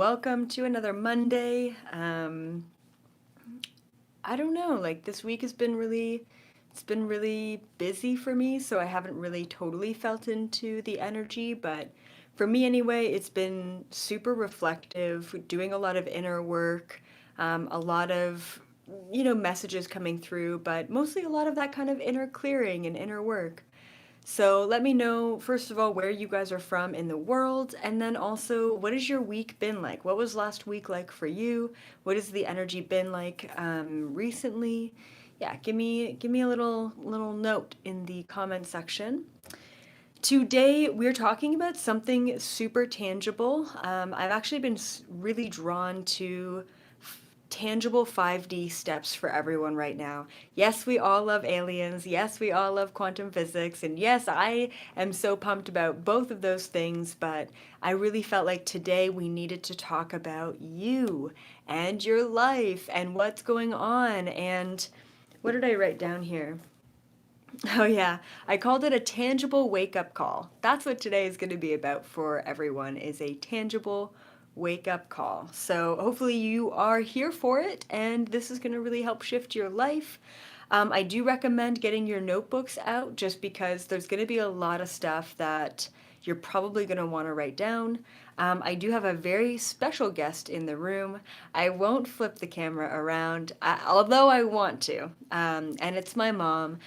welcome to another Monday. I don't know, like this week has been it's been really busy for me, so I haven't really totally felt into the energy, but for me anyway, it's been super reflective, doing a lot of inner work, a lot of, messages coming through, but mostly a lot of that kind of inner clearing and inner work. So let me know, first of all, where you guys are from in the world, and then also, what has your week been like? What was last week like for you? What has the energy been like recently? Yeah, give me a little note in the comment section. Today, we're talking about something super tangible. I've actually been really drawn to tangible 5D steps for everyone right now. Yes, we all love aliens. Yes, we all love quantum physics. And yes, I am so pumped about both of those things. But I really felt like today we needed to talk about you and your life and what's going on. And what did I write down here? Oh, yeah. I called it a tangible wake-up call. That's what today is going to be about for everyone, is a tangible wake-up call. So hopefully you are here for it, and this is going to really help shift your life. I do recommend getting your notebooks out just because there's going to be a lot of stuff that you're probably going to want to write down. I do have a very special guest in the room. I won't flip the camera around, although I want to. And it's my mom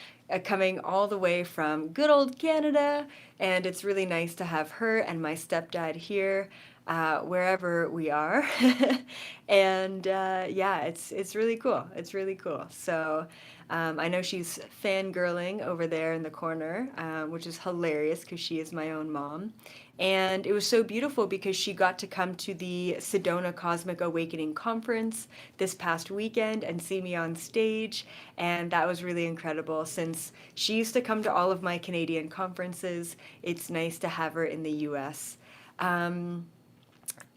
coming all the way from good old Canada. And it's really nice to have her and my stepdad here. Wherever we are, and yeah, it's really cool. It's really cool. So I know she's fangirling over there in the corner, which is hilarious because she is my own mom. And it was so beautiful because she got to come to the Sedona Cosmic Awakening Conference this past weekend and see me on stage. And that was really incredible. Since she used to come to all of my Canadian conferences, it's nice to have her in the US. Um,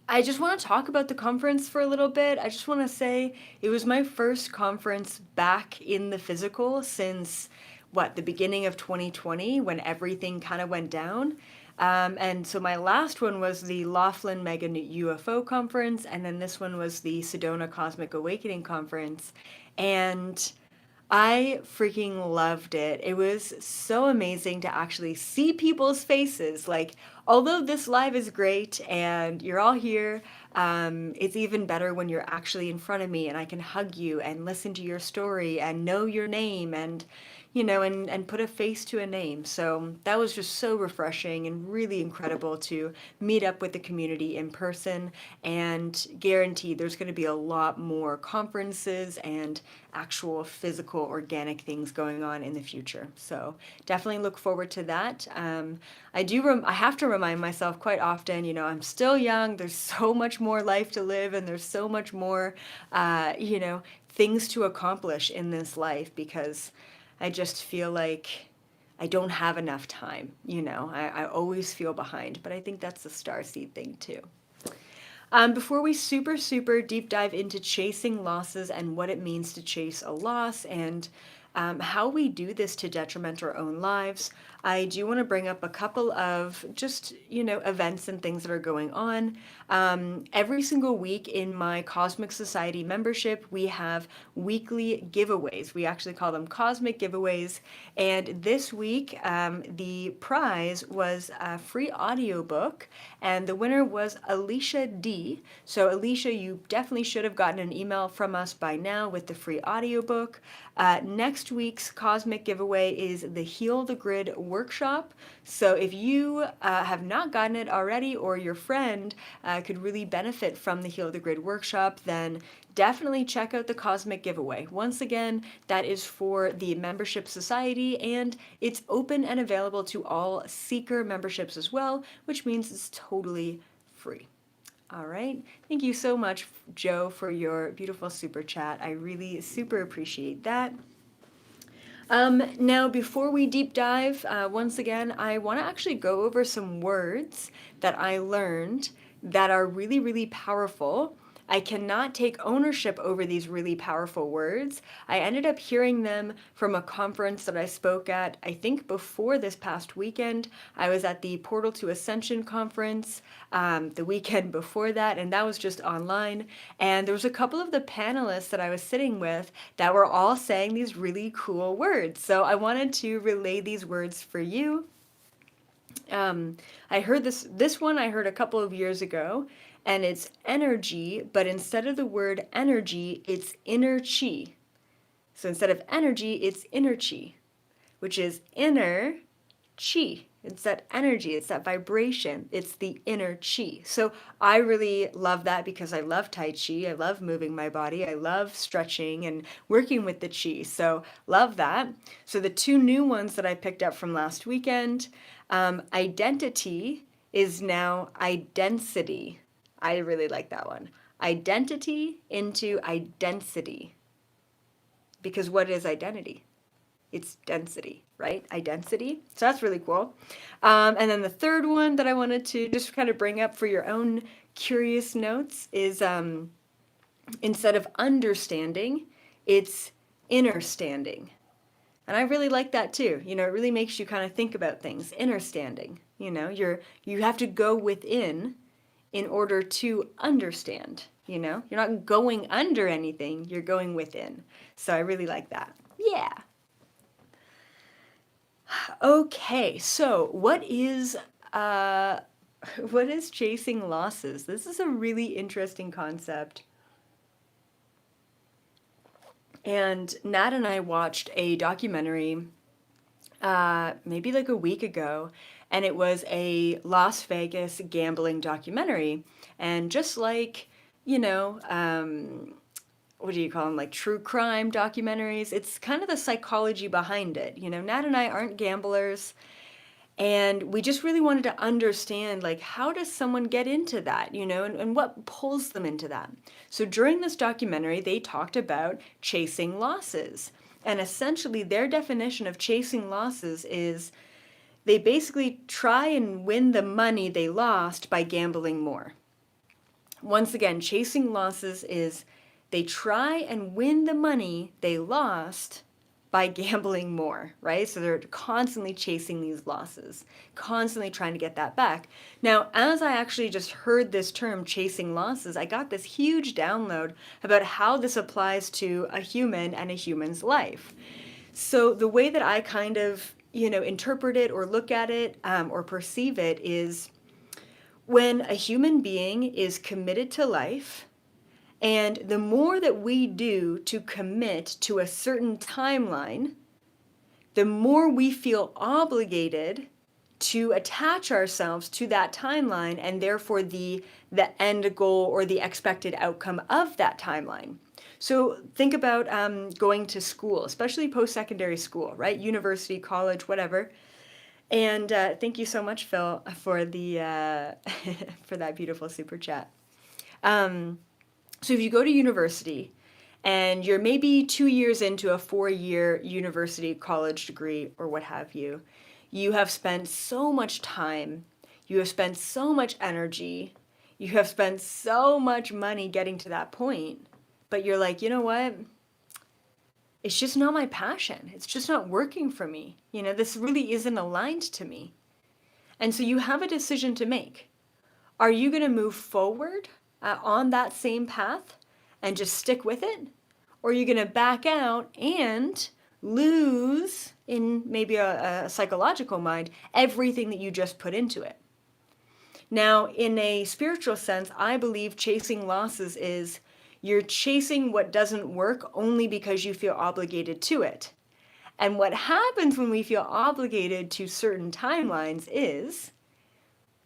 I just want to talk about the conference for a little bit. I just want to say it was my first conference back in the physical since the beginning of 2020 when everything kind of went down. And so my last one was the Laughlin Mega UFO conference, and then this one was the Sedona Cosmic Awakening conference. And I freaking loved it. It was so amazing to actually see people's faces. Like, although this live is great and you're all here, it's even better when you're actually in front of me and I can hug you and listen to your story and know your name and, and put a face to a name. So that was just so refreshing and really incredible to meet up with the community in person, and guaranteed there's going to be a lot more conferences and actual physical organic things going on in the future. So definitely look forward to that. I have to remind myself quite often, I'm still young. There's so much more life to live, and there's so much more, things to accomplish in this life, because I just feel like I don't have enough time. I always feel behind, but I think that's the starseed thing too. Before we super deep dive into chasing losses and what it means to chase a loss and how we do this to detriment our own lives, I do want to bring up a couple of just, events and things that are going on. Every single week in my Cosmic Society membership, we have weekly giveaways. We actually call them cosmic giveaways. And this week, the prize was a free audiobook, and the winner was Alicia D. So, Alicia, you definitely should have gotten an email from us by now with the free audiobook. Next week's cosmic giveaway is the Heal the Grid workshop. So if you have not gotten it already, or your friend could really benefit from the Heal the Grid workshop, then definitely check out the cosmic giveaway. Once again, that is for the membership society, and it's open and available to all seeker memberships as well, which means it's totally free. All right. Thank you so much, Joe, for your beautiful super chat. I really super appreciate that. Now, before we deep dive, once again, I want to actually go over some words that I learned that are really, really powerful. I cannot take ownership over these really powerful words. I ended up hearing them from a conference that I spoke at, I think before this past weekend. I was at the Portal to Ascension conference the weekend before that, and that was just online. And there was a couple of the panelists that I was sitting with that were all saying these really cool words. So I wanted to relay these words for you. I heard this one I heard a couple of years ago, and it's energy, but instead of the word energy, it's inner chi. So instead of energy, it's inner chi, which is inner chi. It's that energy, it's that vibration, it's the inner chi. So I really love that because I love Tai Chi, I love moving my body, I love stretching and working with the chi. So love that. So the two new ones that I picked up from last weekend, identity is now identity. I really like that one. Identity into identity. Because what is identity? It's density, right? Identity. So that's really cool. And then the third one that I wanted to just kind of bring up for your own curious notes is instead of understanding, it's innerstanding. And I really like that too. You know, it really makes you kind of think about things. Innerstanding. You know, you have to go within in order to understand. You know, you're not going under anything, you're going within. So I really like that. Yeah. Okay, so what is chasing losses? This is a really interesting concept. And Nat and I watched a documentary maybe like a week ago, and it was a Las Vegas gambling documentary. And just like, you know, what do you call them, like true crime documentaries, it's kind of the psychology behind it. You know, Nat and I aren't gamblers, and we just really wanted to understand, like, how does someone get into that, you know, and what pulls them into that. So during this documentary, they talked about chasing losses. And essentially, their definition of chasing losses is they basically try and win the money they lost by gambling more. Once again, chasing losses is they try and win the money they lost by gambling more, right? So they're constantly chasing these losses, constantly trying to get that back. Now, as I actually just heard this term, chasing losses, I got this huge download about how this applies to a human and a human's life. So the way that I kind of, you know, interpret it or look at it or perceive it is when a human being is committed to life, and the more that we do to commit to a certain timeline, the more we feel obligated to attach ourselves to that timeline and therefore the end goal or the expected outcome of that timeline. So think about going to school, especially post-secondary school, right? University, college, whatever. And thank you so much, Phil, for the for that beautiful super chat. So if you go to university and you're maybe 2 years into a 4-year university college degree or what have you, you have spent so much time, you have spent so much energy, you have spent so much money getting to that point, but you're like, you know what? It's just not my passion. It's just not working for me. You know, this really isn't aligned to me. And so you have a decision to make. Are you going to move forward on that same path and just stick with it? Or are you going to back out and lose, in maybe a psychological mind, everything that you just put into it? Now, in a spiritual sense, I believe chasing losses is you're chasing what doesn't work only because you feel obligated to it. And what happens when we feel obligated to certain timelines is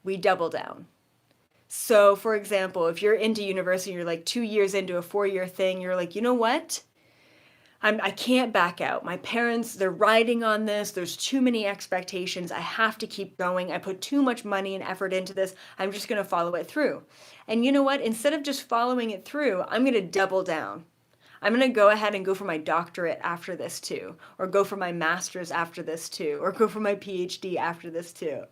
we double down. So, for example, if you're into university, you're like 2 years into a 4-year thing, you're like, you know what? I can't back out. My parents, they're riding on this. There's too many expectations. I have to keep going. I put too much money and effort into this. I'm just going to follow it through. And you know what? Instead of just following it through, I'm going to double down. I'm going to go ahead and go for my doctorate after this too, or go for my master's after this too, or go for my PhD after this too,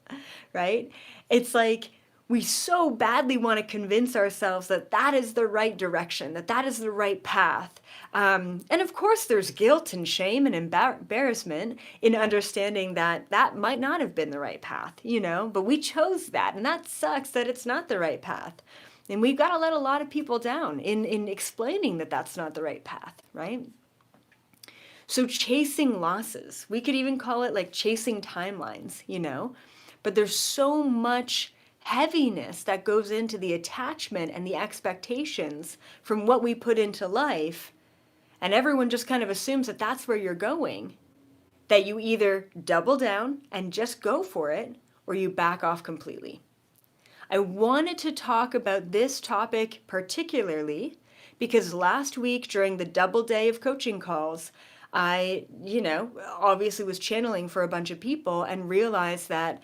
right? It's like we so badly want to convince ourselves that that is the right direction, that that is the right path. And of course, there's guilt and shame and embarrassment in understanding that that might not have been the right path, but we chose that. And that sucks that it's not the right path. And we've got to let a lot of people down in explaining that that's not the right path, right? So chasing losses, we could even call it like chasing timelines, but there's so much heaviness that goes into the attachment and the expectations from what we put into life. And everyone just kind of assumes that that's where you're going, that you either double down and just go for it, or you back off completely. I wanted to talk about this topic particularly because last week during the double day of coaching calls, I, obviously was channeling for a bunch of people and realized that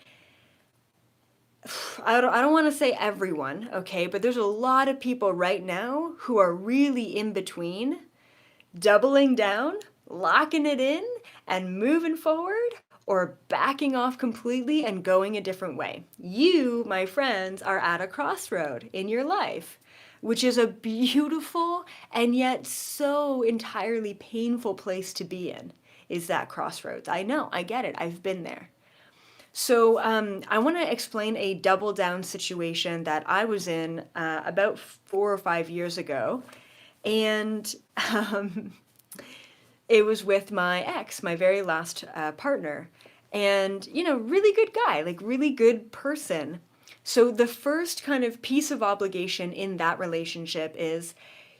I don't want to say everyone, okay, but there's a lot of people right now who are really in between doubling down, locking it in, and moving forward, or backing off completely and going a different way. You, my friends, are at a crossroad in your life, which is a beautiful and yet so entirely painful place to be in, is that crossroads. I know, I get it, I've been there. So I want to explain a double down situation that I was in about 4 or 5 years ago. And it was with my ex, my very last partner. And, really good guy, like really good person. So the first kind of piece of obligation in that relationship is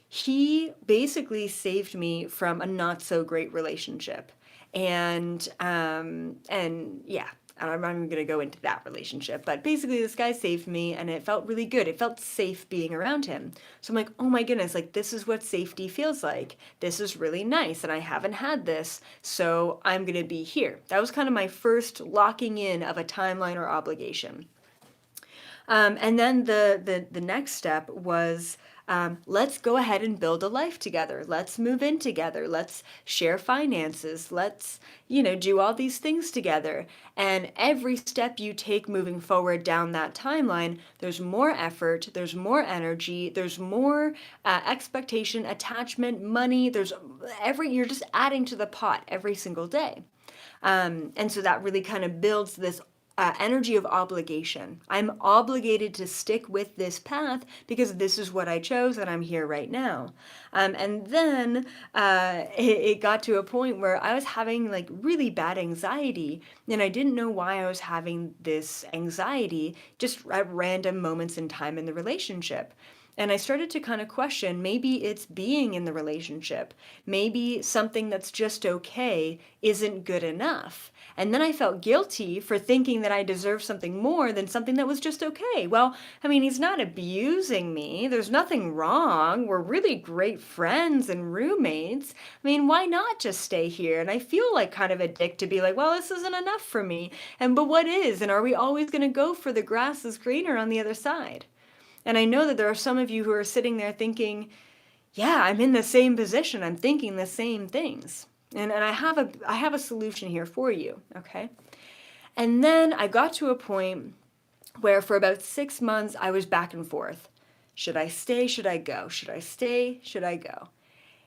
he basically saved me from a not so great relationship. And yeah, I'm not even going to go into that relationship, but basically this guy saved me and it felt really good. It felt safe being around him. So I'm like, oh my goodness, like this is what safety feels like. This is really nice and I haven't had this, so I'm going to be here. That was kind of my first locking in of a timeline or obligation. And then the next step was let's go ahead and build a life together. Let's move in together. Let's share finances. Let's, do all these things together. And every step you take moving forward down that timeline, there's more effort, there's more energy, there's more expectation, attachment, money. You're just adding to the pot every single day. And so that really kind of builds this energy of obligation. I'm obligated to stick with this path because this is what I chose and I'm here right now. And then it got to a point where I was having like really bad anxiety and I didn't know why I was having this anxiety just at random moments in time in the relationship. And I started to kind of question, maybe it's being in the relationship. Maybe something that's just okay isn't good enough. And then I felt guilty for thinking that I deserved something more than something that was just okay. Well, I mean, he's not abusing me. There's nothing wrong. We're really great friends and roommates. I mean, why not just stay here? And I feel like kind of a dick to be like, well, this isn't enough for me. But what is? And are we always going to go for the grass is greener on the other side? And I know that there are some of you who are sitting there thinking, yeah, I'm in the same position. I'm thinking the same things. And I have a solution here for you, okay? And then I got to a point where for about 6 months I was back and forth. Should I stay? Should I go? Should I stay? Should I go?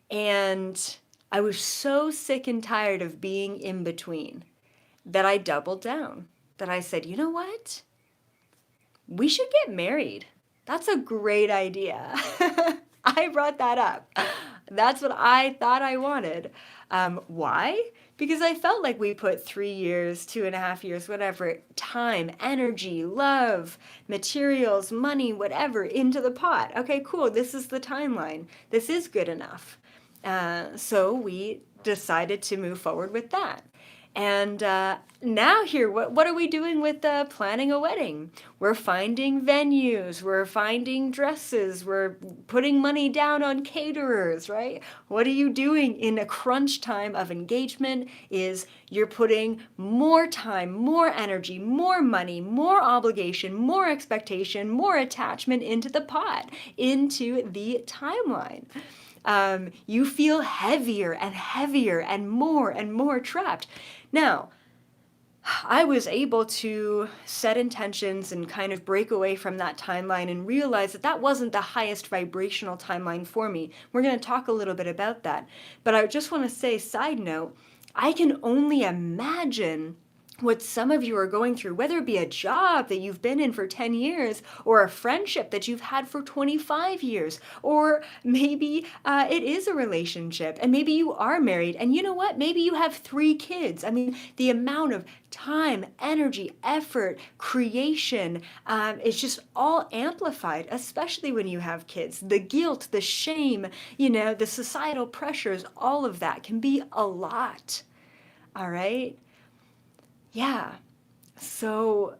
And I was so sick and tired of being in between that I doubled down. That I said, you know what? We should get married. That's a great idea. I brought that up. That's what I thought I wanted. Why? Because I felt like we put 3 years, 2.5 years, whatever, time, energy, love, materials, money, whatever, into the pot. Okay, cool. This is the timeline. This is good enough. So we decided to move forward with that. And now here, what are we doing with planning a wedding? We're finding venues, we're finding dresses, we're putting money down on caterers, right? What are you doing in a crunch time of engagement is you're putting more time, more energy, more money, more obligation, more expectation, more attachment into the pot, into the timeline. You feel heavier and heavier and more trapped. Now, I was able to set intentions and kind of break away from that timeline and realize that that wasn't the highest vibrational timeline for me. We're going to talk a little bit about that. But I just want to say, side note, I can only imagine what some of you are going through, whether it be a job that you've been in for 10 years, or a friendship that you've had for 25 years, or maybe it is a relationship, and maybe you are married, and you know what? Maybe you have 3 kids. I mean, the amount of time, energy, effort, creation, it's just all amplified, especially when you have kids. The guilt, the shame, the societal pressures, all of that can be a lot. All right? Yeah. So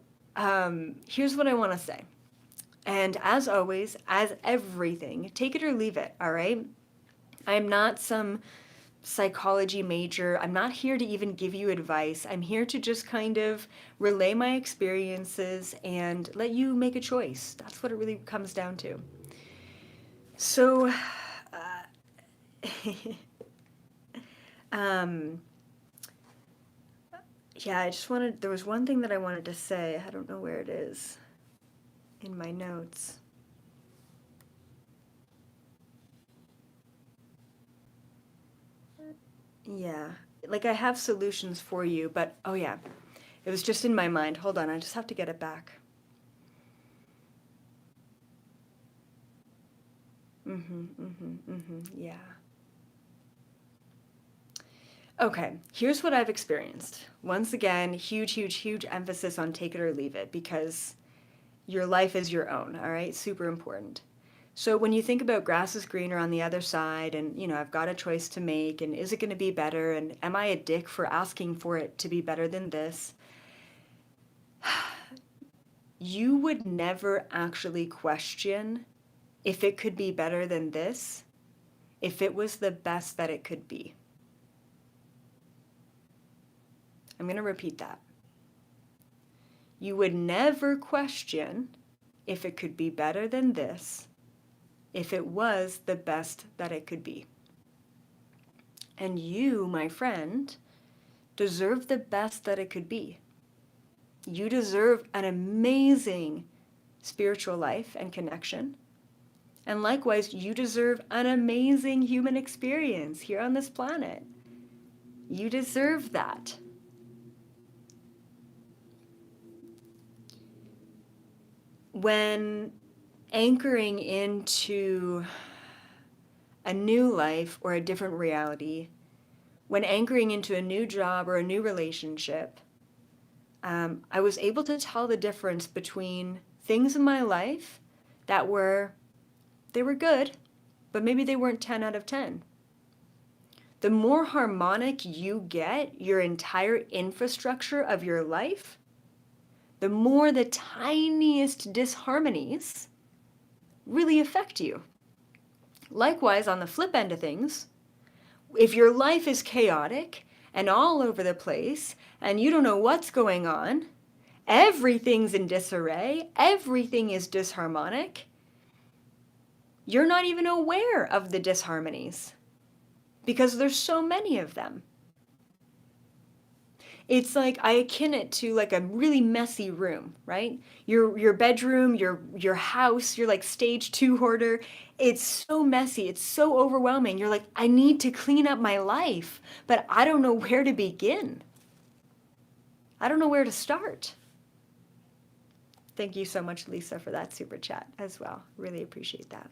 here's what I want to say. And as always, as everything, take it or leave it, all right? I'm not some psychology major. I'm not here to even give you advice. I'm here to just kind of relay my experiences and let you make a choice. That's what it really comes down to. So, yeah, there was one thing that I wanted to say. I don't know where it is in my notes. Yeah, like I have solutions for you, but oh yeah, it was just in my mind. Hold on, I just have to get it back. Yeah. Okay, here's what I've experienced. Once again, huge, huge, huge emphasis on take it or leave it because your life is your own, all right? Super important. So when you think about grass is greener on the other side and, I've got a choice to make and is it going to be better and am I a dick for asking for it to be better than this? You would never actually question if it could be better than this if it was the best that it could be. I'm going to repeat that. You would never question if it could be better than this if it was the best that it could be. And you, my friend, deserve the best that it could be. You deserve an amazing spiritual life and connection. And likewise, you deserve an amazing human experience here on this planet. You deserve that. When anchoring into a new life or a different reality, when anchoring into a new job or a new relationship, I was able to tell the difference between things in my life that they were good, but maybe they weren't 10 out of 10. The more harmonic you get your entire infrastructure of your life, the more the tiniest disharmonies really affect you. Likewise, on the flip end of things, if your life is chaotic and all over the place and you don't know what's going on, everything's in disarray, everything is disharmonic, you're not even aware of the disharmonies because there's so many of them. It's like I akin it to like a really messy room, right? Your bedroom, your house, you're like stage 2 hoarder. It's so messy, it's so overwhelming. You're like, I need to clean up my life, but I don't know where to begin. I don't know where to start. Thank you so much, Lisa, for that super chat as well. Really appreciate that.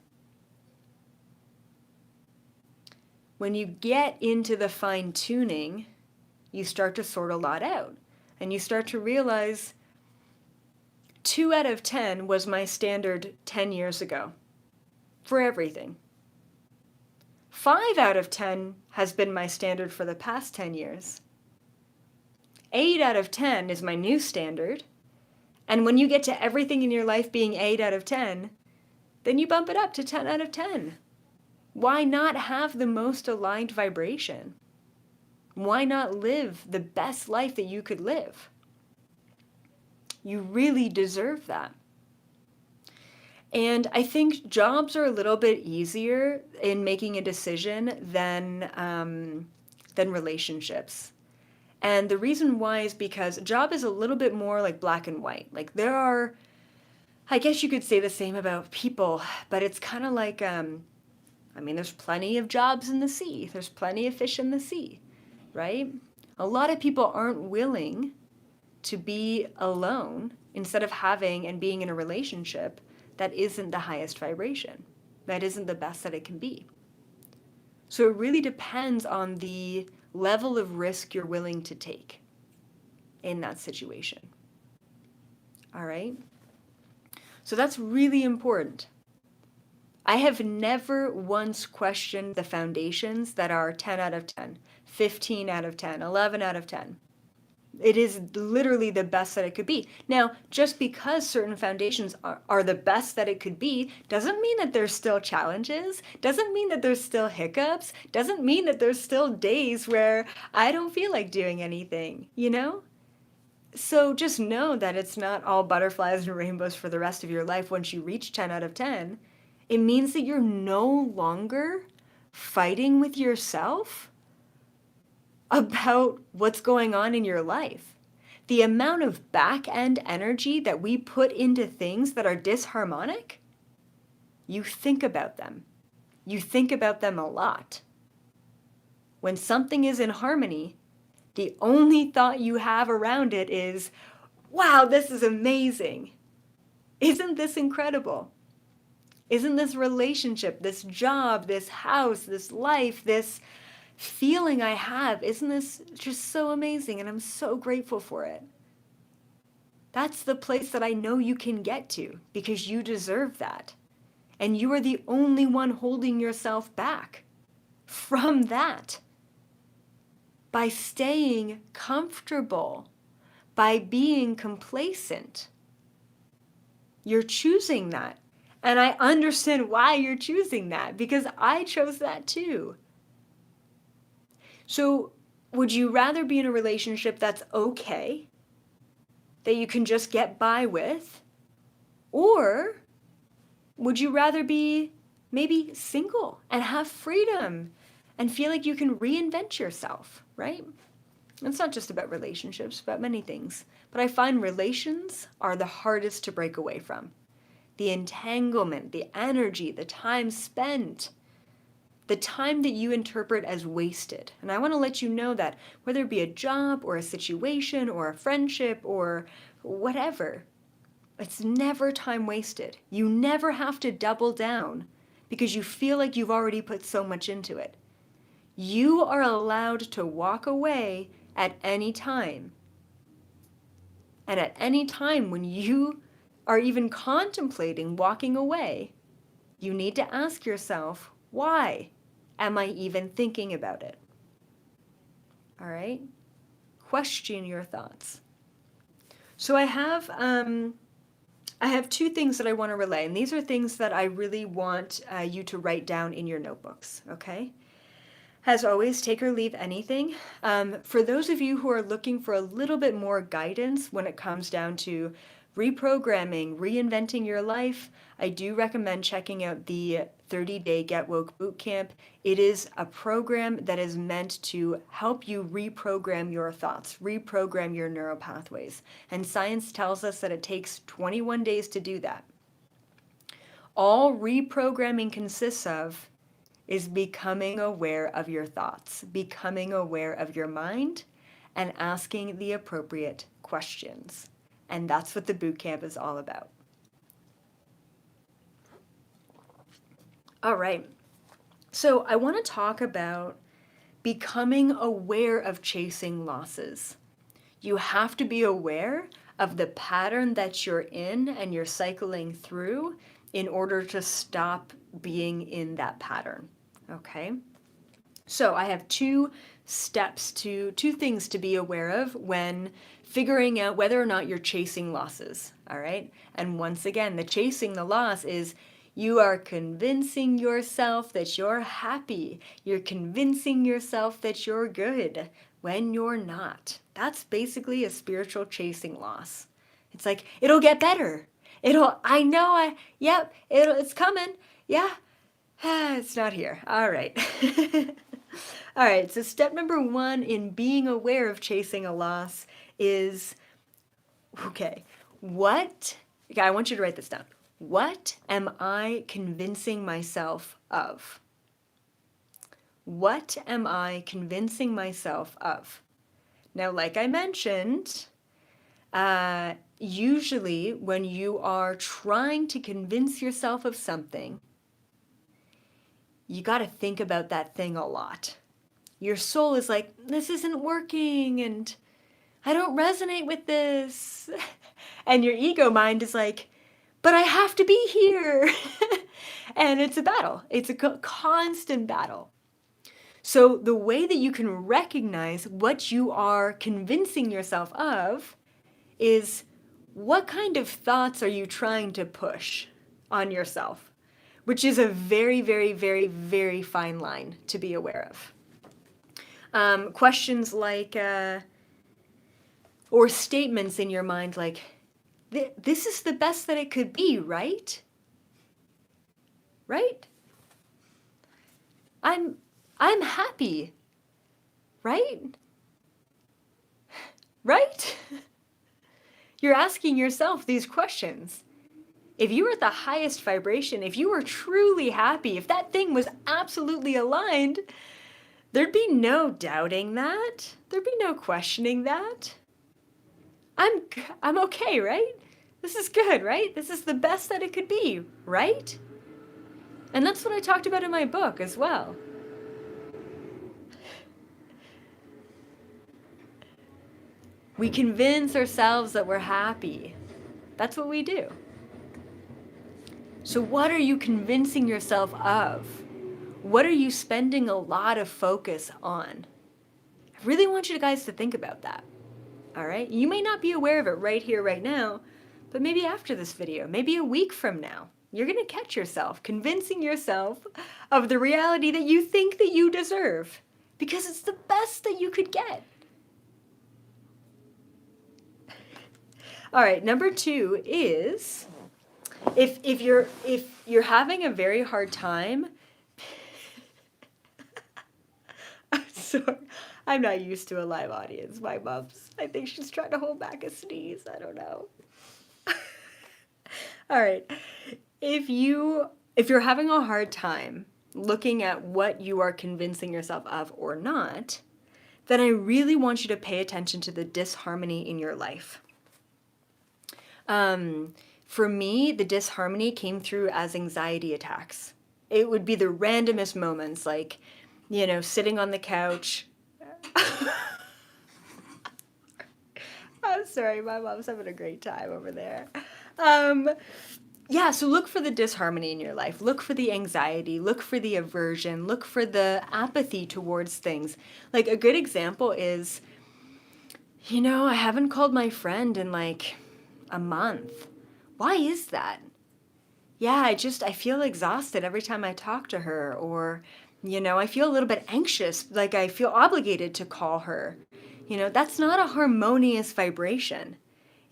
When you get into the fine tuning, you start to sort a lot out. And you start to realize 2 out of 10 was my standard 10 years ago for everything. 5 out of 10 has been my standard for the past 10 years. 8 out of 10 is my new standard. And when you get to everything in your life being 8 out of 10, then you bump it up to 10 out of 10. Why not have the most aligned vibration? Why not live the best life that you could live? You really deserve that. And I think jobs are a little bit easier in making a decision than relationships. And the reason why is because a job is a little bit more like black and white. Like there are, I guess you could say the same about people, but it's kind of like, I mean, there's plenty of jobs in the sea. There's plenty of fish in the sea, right? A lot of people aren't willing to be alone instead of having and being in a relationship that isn't the highest vibration, that isn't the best that it can be. So it really depends on the level of risk you're willing to take in that situation. All right? So that's really important. I have never once questioned the foundations that are 10 out of 10, 15 out of 10, 11 out of 10. It is literally the best that it could be. Now, just because certain foundations are the best that it could be, doesn't mean that there's still challenges, doesn't mean that there's still hiccups, doesn't mean that there's still days where I don't feel like doing anything, you know? So just know that it's not all butterflies and rainbows for the rest of your life once you reach 10 out of 10. It means that you're no longer fighting with yourself about what's going on in your life. The amount of back end energy that we put into things that are disharmonic, you think about them. You think about them a lot. When something is in harmony, the only thought you have around it is, wow, this is amazing. Isn't this incredible? Isn't this relationship, this job, this house, this life, this feeling I have, isn't this just so amazing? And I'm so grateful for it. That's the place that I know you can get to because you deserve that. And you are the only one holding yourself back from that. By staying comfortable, by being complacent, you're choosing that. And I understand why you're choosing that because I chose that too. So, would you rather be in a relationship that's okay, that you can just get by with, or would you rather be maybe single and have freedom and feel like you can reinvent yourself, right? It's not just about relationships, about many things. But I find relations are the hardest to break away from. The entanglement, the energy, the time spent, the time that you interpret as wasted. And I want to let you know that whether it be a job or a situation or a friendship or whatever, it's never time wasted. You never have to double down because you feel like you've already put so much into it. You are allowed to walk away at any time. And at any time when you are even contemplating walking away, you need to ask yourself, why am I even thinking about it? All right? Question your thoughts. So I have two things that I want to relay, and these are things that I really want you to write down in your notebooks, okay? As always, take or leave anything. For those of you who are looking for a little bit more guidance when it comes down to reprogramming, reinventing your life, I do recommend checking out the 30-day Get Woke Bootcamp. It is a program that is meant to help you reprogram your thoughts, reprogram your neural pathways. And science tells us that it takes 21 days to do that. All reprogramming consists of is becoming aware of your thoughts, becoming aware of your mind, and asking the appropriate questions. And that's what the bootcamp is all about. All right. So I want to talk about becoming aware of chasing losses. You have to be aware of the pattern that you're in and you're cycling through in order to stop being in that pattern. Okay? So I have two things to be aware of when figuring out whether or not you're chasing losses. All right? And once again, chasing the loss is you are convincing yourself that you're happy. You're convincing yourself that you're good when you're not. That's basically a spiritual chasing loss. It's like, it'll get better. It's coming. Yeah. It's not here. All right. All right, so step number one in being aware of chasing a loss is, okay, okay, I want you to write this down. What am I convincing myself of? What am I convincing myself of? Now, like I mentioned, usually when you are trying to convince yourself of something, you got to think about that thing a lot. Your soul is like, this isn't working, and I don't resonate with this. And your ego mind is like, but I have to be here. And it's a battle. It's a constant battle. So the way that you can recognize what you are convincing yourself of is, what kind of thoughts are you trying to push on yourself? Which is a very, very, very, very fine line to be aware of. Questions like, or statements in your mind like, this is the best that it could be, right? Right? I'm happy, right? Right? You're asking yourself these questions. If you were at the highest vibration, if you were truly happy, if that thing was absolutely aligned, there'd be no doubting that. There'd be no questioning that. I'm okay, right? This is good, right? This is the best that it could be, right? And that's what I talked about in my book as well. We convince ourselves that we're happy. That's what we do. So what are you convincing yourself of? What are you spending a lot of focus on? I really want you guys to think about that. All right? You may not be aware of it right here, right now, but maybe after this video, maybe a week from now, you're going to catch yourself convincing yourself of the reality that you think that you deserve, because it's the best that you could get. All right, number 2 is, if you're having a very hard time, I'm sorry, I'm not used to a live audience. My mom's, I think she's trying to hold back a sneeze. I don't know. All right, if you're having a hard time looking at what you are convincing yourself of or not, then I really want you to pay attention to the disharmony in your life. For me, the disharmony came through as anxiety attacks. It would be the randomest moments, like, sitting on the couch. I'm sorry, my mom's having a great time over there. Yeah, so look for the disharmony in your life. Look for the anxiety. Look for the aversion. Look for the apathy towards things. Like, a good example is, I haven't called my friend in like a month. Why is that? Yeah, I feel exhausted every time I talk to her, or, I feel a little bit anxious, like I feel obligated to call her. That's not a harmonious vibration.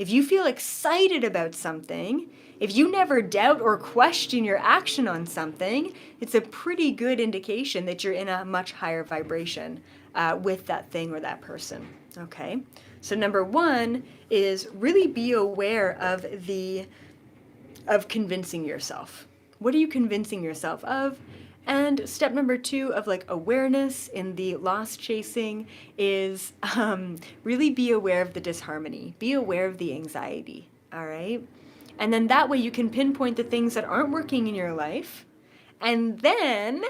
If you feel excited about something, if you never doubt or question your action on something, it's a pretty good indication that you're in a much higher vibration with that thing or that person. Okay? So number 1 is really be aware of convincing yourself. What are you convincing yourself of? And step number 2 of like awareness in the loss chasing is really be aware of the disharmony. Be aware of the anxiety, all right? And then that way you can pinpoint the things that aren't working in your life. And then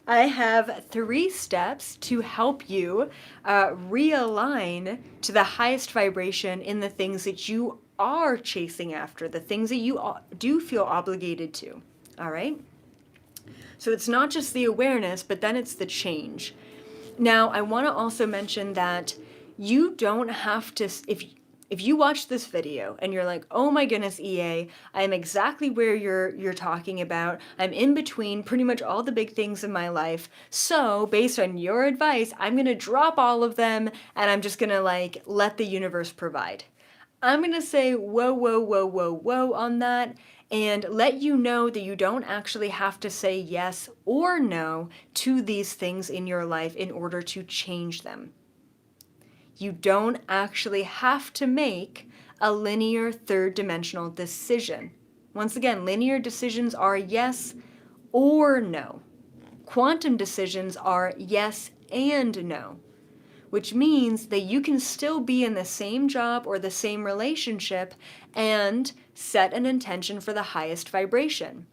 I have 3 steps to help you realign to the highest vibration in the things that you are chasing after, the things that you do feel obligated to, all right? So it's not just the awareness, but then it's the change. Now, I want to also mention that you don't have to, if you watch this video and you're like, oh my goodness, EA, I'm exactly where you're talking about. I'm in between pretty much all the big things in my life. So based on your advice, I'm going to drop all of them and I'm just going to like let the universe provide. I'm going to say whoa, whoa, whoa, whoa, whoa on that and let you know that you don't actually have to say yes or no to these things in your life in order to change them. You don't actually have to make a linear third dimensional decision. Once again, linear decisions are yes or no. Quantum decisions are yes and no, which means that you can still be in the same job or the same relationship and set an intention for the highest vibration.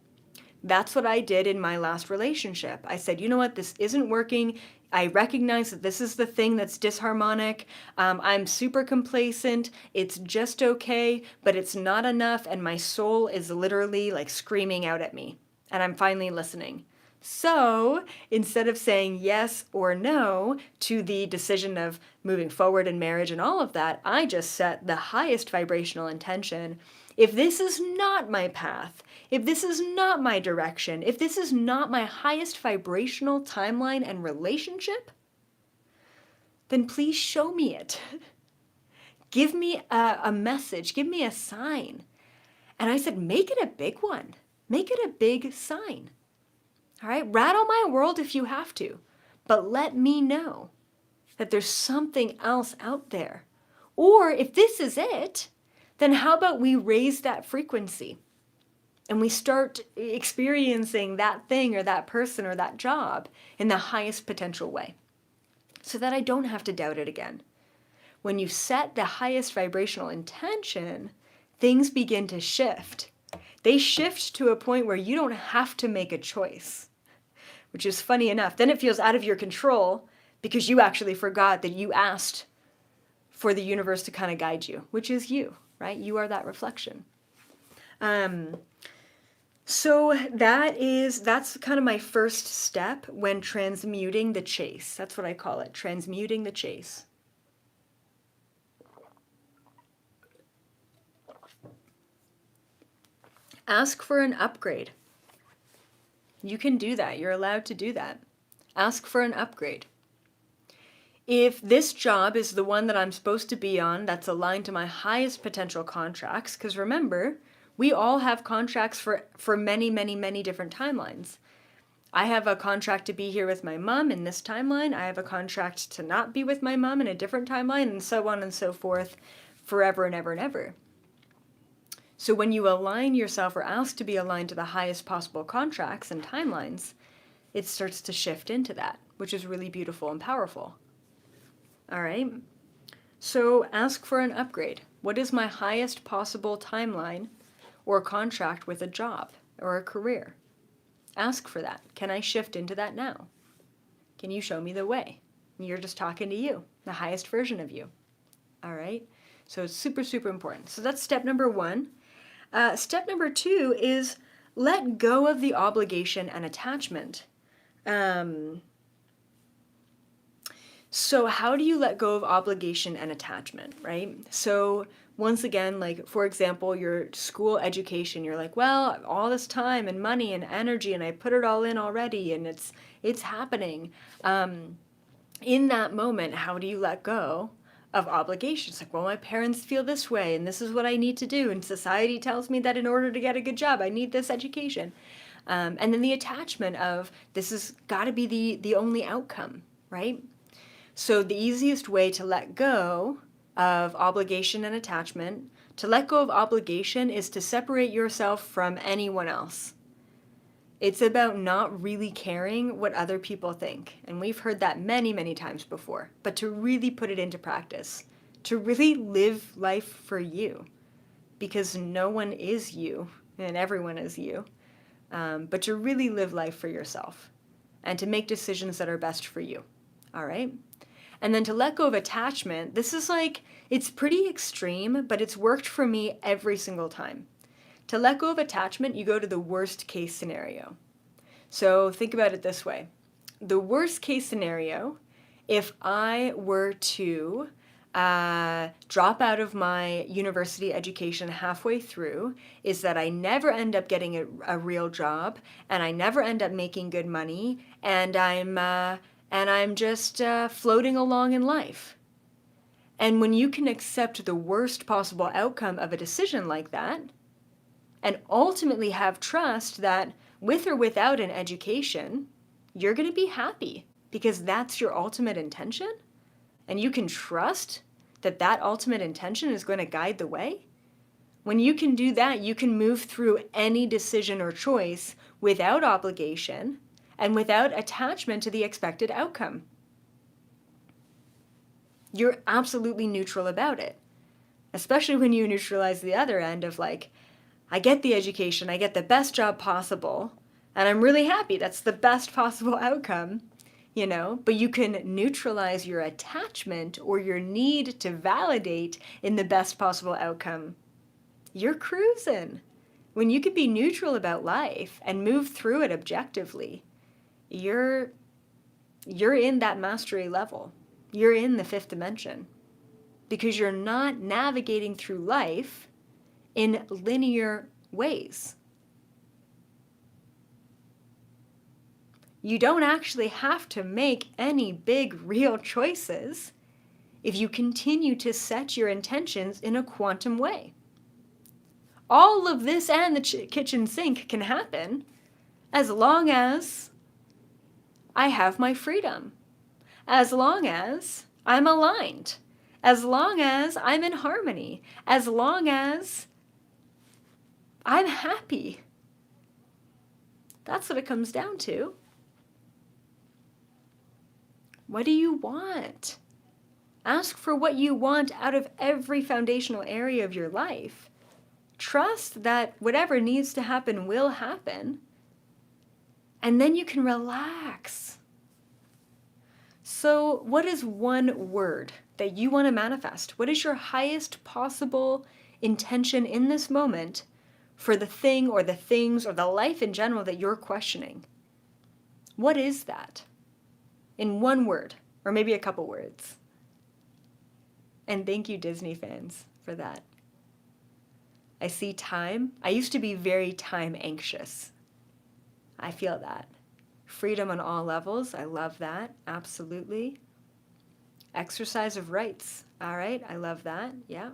That's what I did in my last relationship. I said, you know what, this isn't working. I recognize that this is the thing that's disharmonic. I'm super complacent. It's just okay, but it's not enough. And my soul is literally like screaming out at me. And I'm finally listening. So instead of saying yes or no to the decision of moving forward in marriage and all of that, I just set the highest vibrational intention. If this is not my path, if this is not my direction, if this is not my highest vibrational timeline and relationship, then please show me it. Give me a message, give me a sign. And I said, make it a big one, make it a big sign. All right, rattle my world if you have to, but let me know that there's something else out there. Or if this is it, then how about we raise that frequency and we start experiencing that thing or that person or that job in the highest potential way so that I don't have to doubt it again. When you set the highest vibrational intention, things begin to shift. They shift to a point where you don't have to make a choice, which is funny enough. Then it feels out of your control because you actually forgot that you asked for the universe to kind of guide you, which is you, right? You are that reflection. So that's kind of my first step when transmuting the chase. That's what I call it, transmuting the chase. Ask for an upgrade. You can do that. You're allowed to do that. Ask for an upgrade. If this job is the one that I'm supposed to be on that's aligned to my highest potential contracts, because remember, we all have contracts for many, many, many different timelines. I have a contract to be here with my mom in this timeline. I have a contract to not be with my mom in a different timeline, and so on and so forth, forever and ever and ever. So when you align yourself or ask to be aligned to the highest possible contracts and timelines, it starts to shift into that, which is really beautiful and powerful. All right? So ask for an upgrade. What is my highest possible timeline or contract with a job or a career? Ask for that. Can I shift into that now? Can you show me the way? You're just talking to you, the highest version of you. All right? So it's super, super important. So that's step number one. Step number two is let go of the obligation and attachment. So how do you let go of obligation and attachment, right? So once again, like for example, your school education, you're like, well, all this time and money and energy, and I put it all in already, and it's happening. In that moment, how do you let go of obligations? Like, well, my parents feel this way, and this is what I need to do, and society tells me that in order to get a good job, I need this education. And then the attachment of this has got to be the only outcome, right? So the easiest way to let go of obligation and attachment, to let go of obligation is to separate yourself from anyone else. It's about not really caring what other people think. And we've heard that many, many times before. But to really put it into practice, to really live life for you, because no one is you and everyone is you. But to really live life for yourself and to make decisions that are best for you. All right? And then to let go of attachment, this is like, it's pretty extreme, but it's worked for me every single time. To let go of attachment, you go to the worst case scenario. So think about it this way. The worst case scenario, if I were to drop out of my university education halfway through, is that I never end up getting a real job, and I never end up making good money, and I'm just floating along in life. And when you can accept the worst possible outcome of a decision like that, and ultimately have trust that with or without an education, you're going to be happy because that's your ultimate intention, and you can trust that that ultimate intention is going to guide the way. When you can do that, you can move through any decision or choice without obligation and without attachment to the expected outcome. You're absolutely neutral about it, especially when you neutralize the other end of like, I get the education, I get the best job possible, and I'm really happy. That's the best possible outcome, you know? But you can neutralize your attachment or your need to validate in the best possible outcome. You're cruising. When you can be neutral about life and move through it objectively, you're in that mastery level. You're in the fifth dimension because you're not navigating through life in linear ways. You don't actually have to make any big real choices if you continue to set your intentions in a quantum way. All of this and the kitchen sink can happen as long as I have my freedom, as long as I'm aligned, as long as I'm in harmony, as long as I'm happy. That's what it comes down to. What do you want? Ask for what you want out of every foundational area of your life. Trust that whatever needs to happen will happen. And then you can relax. So, what is one word that you want to manifest? What is your highest possible intention in this moment for the thing or the things or the life in general that you're questioning? What is that? In one word, or maybe a couple words. And thank you, Disney fans, for that. I see time. I used to be very time anxious. I feel that. Freedom on all levels. I love that. Absolutely. Exercise of rights. All right. I love that. Yeah.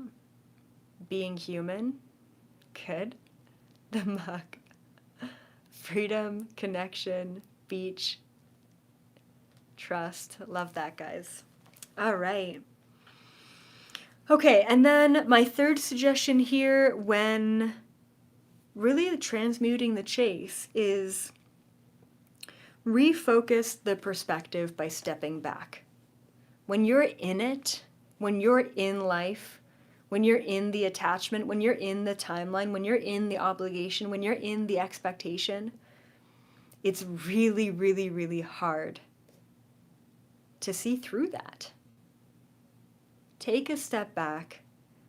Being human. Good. The mug. Freedom, connection, beach, trust. Love that, guys. All right. Okay, and then my third suggestion here when really transmuting the chase is refocus the perspective by stepping back. When you're in it, when you're in life, when you're in the attachment, when you're in the timeline, when you're in the obligation, when you're in the expectation, it's really, really, really hard to see through that. Take a step back,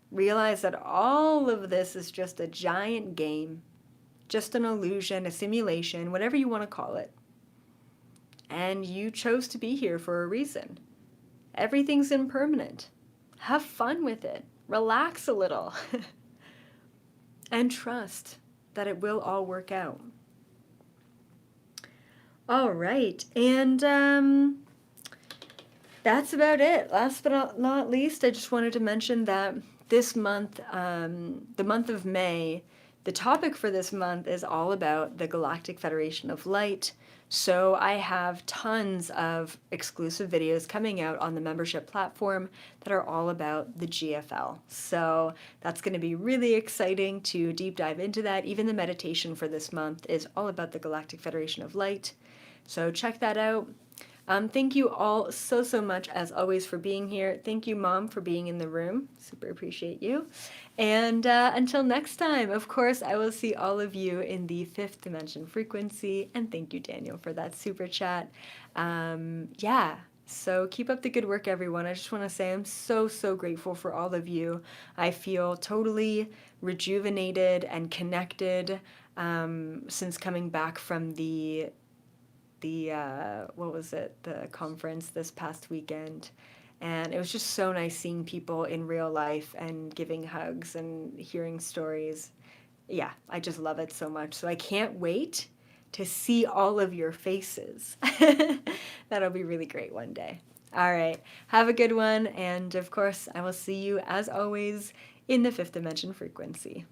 realize that all of this is just a giant game, just an illusion, a simulation, whatever you want to call it. And you chose to be here for a reason. Everything's impermanent. Have fun with it. Relax a little. And trust that it will all work out. All right, and that's about it. Last but not least, I just wanted to mention that this month, the month of May, the topic for this month is all about the Galactic Federation of Light. So I have tons of exclusive videos coming out on the membership platform that are all about the GFL. So that's going to be really exciting to deep dive into that. Even the meditation for this month is all about the Galactic Federation of Light. So check that out. Thank you all so much, as always, for being here. Thank you, Mom, for being in the room. Super appreciate you. And until next time, of course, I will see all of you in the fifth dimension frequency. And thank you, Daniel, for that super chat. Yeah, so keep up the good work, everyone. I just want to say I'm so grateful for all of you. I feel totally rejuvenated and connected since coming back from the what was it, the conference this past weekend, and it was just so nice seeing people in real life and giving hugs and hearing stories. Yeah, I just love it so much. So I can't wait to see all of your faces. That'll be really great one day. All right. Have a good one. And of course, I will see you as always in the fifth dimension frequency.